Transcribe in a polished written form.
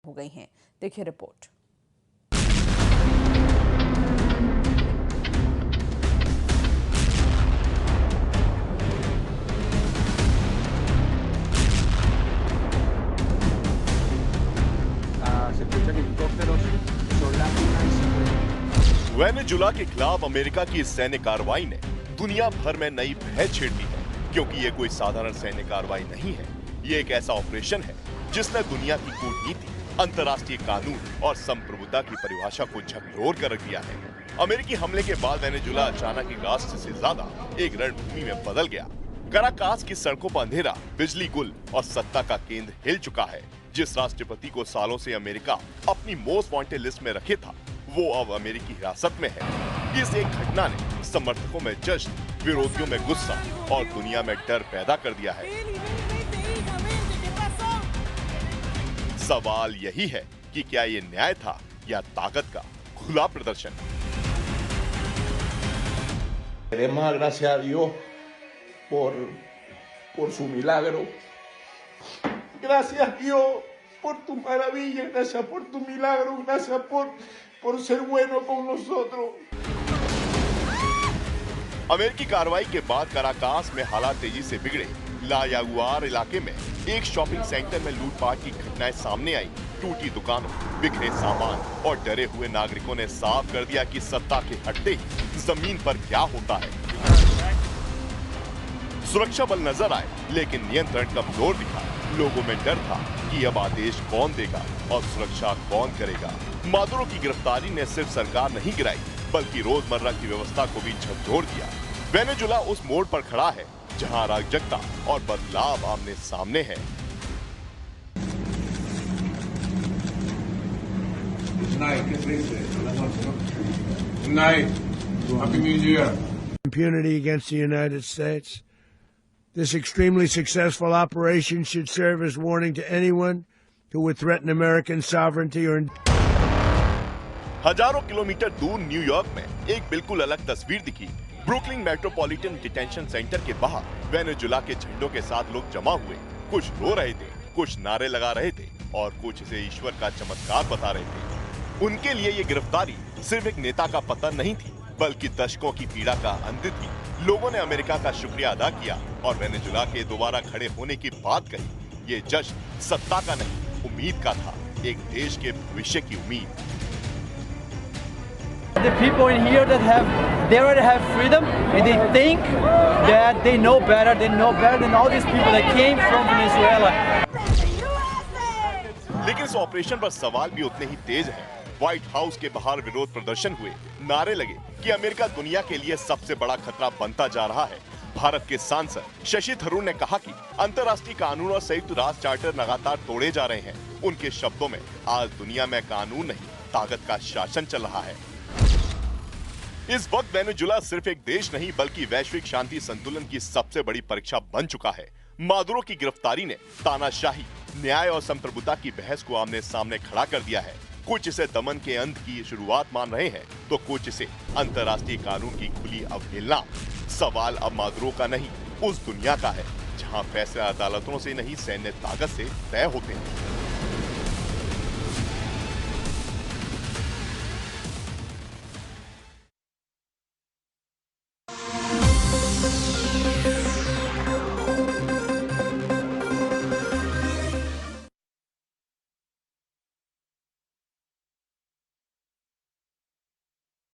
हो गई हैं। देखिए रिपोर्ट। वेनेजुला के खिलाफ अमेरिका की इस सैन्य कार्रवाई ने दुनिया भर में नई भय छेड़ दी है, क्योंकि ये कोई साधारण सैन्य कार्रवाई नहीं है। ये एक ऐसा ऑपरेशन है जिसने दुनिया की कूटनीति, अंतर्राष्ट्रीय कानून और संप्रभुता की परिभाषा को झकझोर कर रख दिया है। अमेरिकी हमले के बाद वेनेजुला अचानक एक राष्ट्र से ज्यादा एक रणभूमि में बदल गया। कराकास की सड़कों पर अंधेरा, बिजली गुल और सत्ता का केंद्र हिल चुका है। जिस राष्ट्रपति को सालों से अमेरिका अपनी मोस्ट वांटेड लिस्ट में रखे था, वो अब अमेरिकी हिरासत में है। इस एक घटना ने समर्थकों में जश्न, विरोधियों में गुस्सा और दुनिया में डर पैदा कर दिया है। सवाल यही है कि क्या ये न्याय था या ताकत का खुला प्रदर्शन? Queremos gracias a Dios por su milagro. Gracias Dios por tu maravilla, gracias por tu milagro, gracias por ser bueno con nosotros. अमेरिकी कार्रवाई के बाद कराकास में हालात तेजी से बिगड़े। ला यागुआर इलाके में एक शॉपिंग सेंटर में लूटपाट की घटनाएं सामने आई। टूटी दुकानों, बिखरे सामान और डरे हुए नागरिकों ने साफ कर दिया कि सत्ता के हटते ही जमीन पर क्या होता है। सुरक्षा बल नजर आए, लेकिन नियंत्रण कमजोर दिखा। लोगों में डर था कि अब आदेश कौन देगा और सुरक्षा कौन करेगा। मादुरो की गिरफ्तारी ने सिर्फ सरकार नहीं गिराई, बल्कि रोजमर्रा की व्यवस्था को भी झकझोर दिया। वेनेजुला उस मोड़ पर खड़ा है जहां अराजकता और बदलाव आमने सामने है। Impunity against the United States. This extremely successful operation should serve as warning to anyone who would threaten American sovereignty or हजारों किलोमीटर दूर न्यूयॉर्क में एक बिल्कुल अलग तस्वीर दिखी। ब्रुकलिन मेट्रोपॉलिटन डिटेंशन सेंटर के बाहर वेनेजुला के झंडों के साथ लोग जमा हुए। कुछ रो रहे थे, कुछ नारे लगा रहे थे और कुछ इसे ईश्वर का चमत्कार बता रहे थे। उनके लिए ये गिरफ्तारी सिर्फ एक नेता का पतन नहीं थी, बल्कि दशकों की पीड़ा का अंत थी। लोगों ने अमेरिका का शुक्रिया अदा किया और वेनेजुला के दोबारा खड़े होने की बात कही। ये जश्न सत्ता का नहीं, उम्मीद का था, एक देश के भविष्य की उम्मीद। The people in here they already have freedom and they think that they know better than all these people that came from Venezuela. लेकिन इस ऑपरेशन पर सवाल भी उतने ही तेज हैं। व्हाइट हाउस के बाहर विरोध प्रदर्शन हुए, नारे लगे कि अमेरिका दुनिया के लिए सबसे बड़ा खतरा बनता जा रहा है। भारत के सांसद शशि थरूर ने कहा कि अंतर्राष्ट्रीय कानून और संयुक्त राष्ट्र चार्टर लगातार तोड़े जा रहे हैं। उनके शब्दों में, आज दुनिया में कानून नहीं, ताकत का शासन चल रहा है। इस वक्त वेनेजुला सिर्फ एक देश नहीं, बल्कि वैश्विक शांति संतुलन की सबसे बड़ी परीक्षा बन चुका है। मादुरो की गिरफ्तारी ने तानाशाही, न्याय और संप्रभुता की बहस को आमने सामने खड़ा कर दिया है। कुछ इसे दमन के अंत की शुरुआत मान रहे हैं, तो कुछ इसे अंतर्राष्ट्रीय कानून की खुली अवहेलना। सवाल अब मादुरो का नहीं, उस दुनिया का है जहां फैसले अदालतों से नहीं, सैन्य ताकत से तय होते हैं।